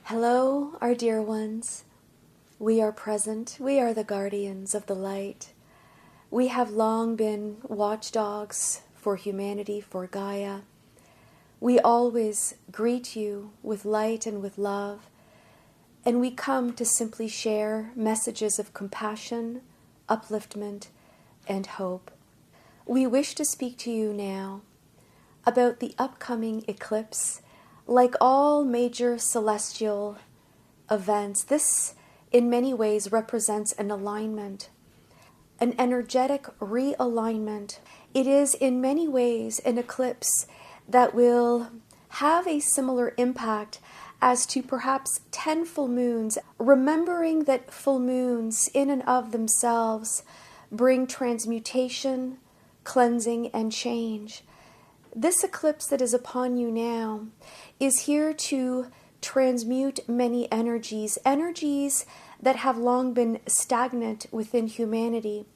Hello, our dear ones. We are present. We are the guardians of the light. We have long been watchdogs for humanity, for Gaia. We always greet you with light and with love, and we come to simply share messages of compassion, upliftment, and hope. We wish to speak to you now about the upcoming eclipse. Like all major celestial events, this in many ways represents an alignment, an energetic realignment. It is in many ways an eclipse that will have a similar impact as to perhaps 10 full moons, remembering that full moons in and of themselves bring transmutation, cleansing, and change. This eclipse that is upon you now is here to transmute many energies that have long been stagnant within humanity,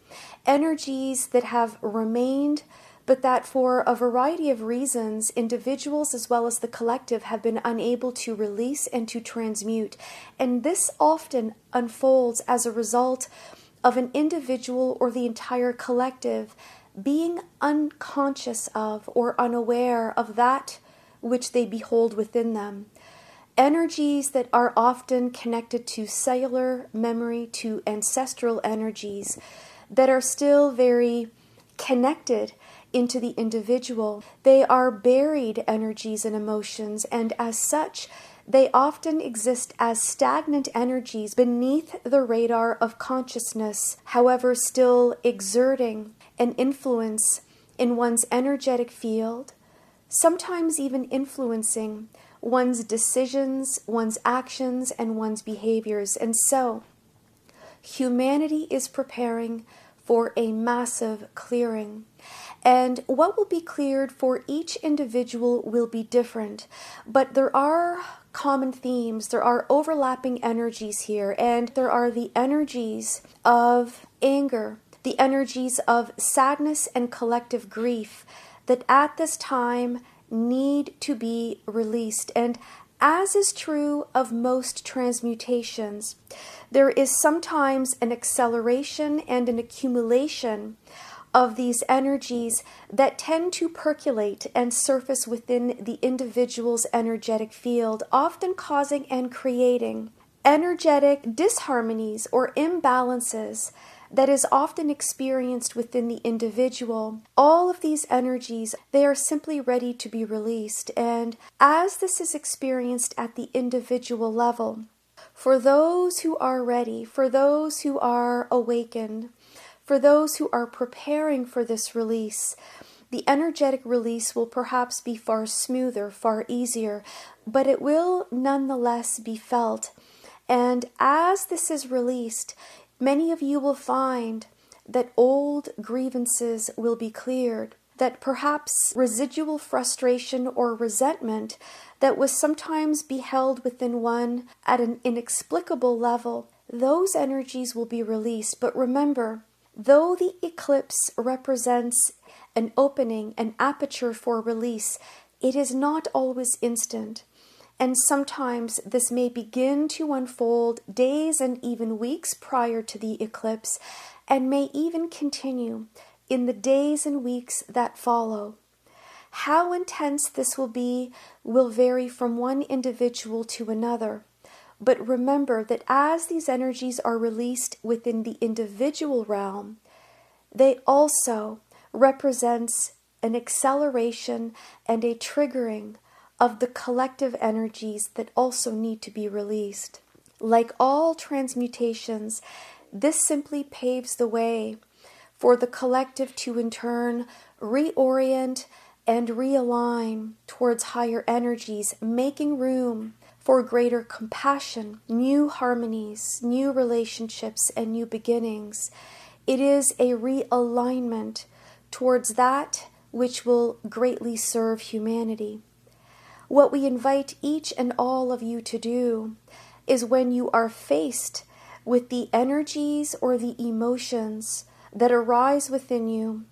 energies that have remained, but that for a variety of reasons, individuals as well as the collective have been unable to release and to transmute. And this often unfolds as a result of an individual or the entire collective being unconscious of or unaware of that which they behold within them. Energies that are often connected to cellular memory, to ancestral energies that are still very connected into the individual. They are buried energies and emotions, and as such, they often exist as stagnant energies beneath the radar of consciousness, however, still exerting an influence in one's energetic field, sometimes even influencing one's decisions, one's actions, and one's behaviors. And so, humanity is preparing for a massive clearing. And what will be cleared for each individual will be different. But there are common themes, there are overlapping energies here, and there are the energies of anger, the energies of sadness and collective grief that at this time need to be released. And as is true of most transmutations, there is sometimes an acceleration and an accumulation of these energies that tend to percolate and surface within the individual's energetic field, often causing and creating energetic disharmonies or imbalances that is often experienced within the individual. All of these energies, they are simply ready to be released. And as this is experienced at the individual level, for those who are ready, for those who are awakened, for those who are preparing for this release, the energetic release will perhaps be far smoother, far easier, but it will nonetheless be felt. And as this is released, many of you will find that old grievances will be cleared, that perhaps residual frustration or resentment that was sometimes beheld within one at an inexplicable level, those energies will be released. But remember, though the eclipse represents an opening, an aperture for release, it is not always instant. And sometimes this may begin to unfold days and even weeks prior to the eclipse, and may even continue in the days and weeks that follow. How intense this will be will vary from one individual to another. But remember that as these energies are released within the individual realm, they also represents an acceleration and a triggering of the collective energies that also need to be released. Like all transmutations, this simply paves the way for the collective to in turn reorient and realign towards higher energies, making room for greater compassion, new harmonies, new relationships, and new beginnings. It is a realignment towards that which will greatly serve humanity. What we invite each and all of you to do is when you are faced with the energies or the emotions that arise within you,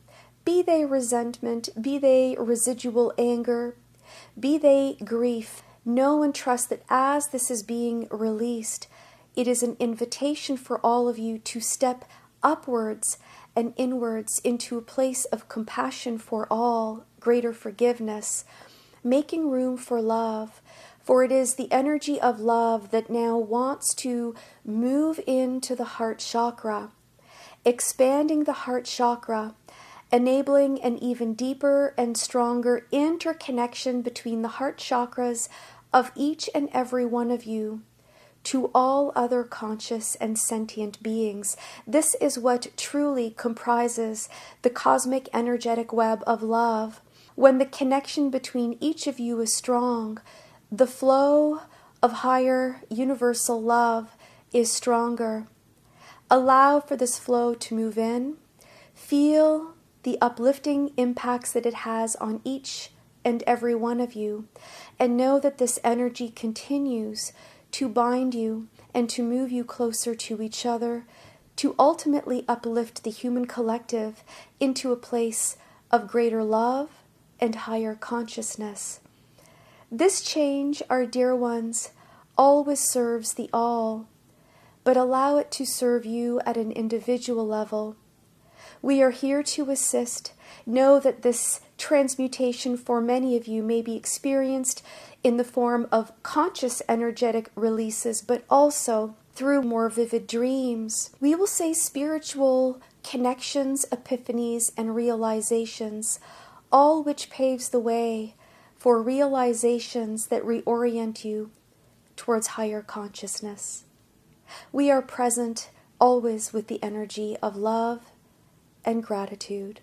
be they resentment, be they residual anger, be they grief, Know and trust that as this is being released, it is an invitation for all of you to step upwards and inwards into a place of compassion for all, greater forgiveness, making room for love. For it is the energy of love that now wants to move into the heart chakra, expanding the heart chakra, enabling an even deeper and stronger interconnection between the heart chakras of each and every one of you to all other conscious and sentient beings. This is what truly comprises the cosmic energetic web of love. When the connection between each of you is strong, the flow of higher universal love is stronger. Allow for this flow to move in. Feel the uplifting impacts that it has on each and every one of you, and know that this energy continues to bind you and to move you closer to each other, to ultimately uplift the human collective into a place of greater love and higher consciousness. This change, our dear ones, always serves the all, but allow it to serve you at an individual level. We are here to assist. Know that this transmutation for many of you may be experienced in the form of conscious energetic releases, but also through more vivid dreams. We will say spiritual connections, epiphanies, and realizations, all which paves the way for realizations that reorient you towards higher consciousness. We are present always with the energy of love and gratitude.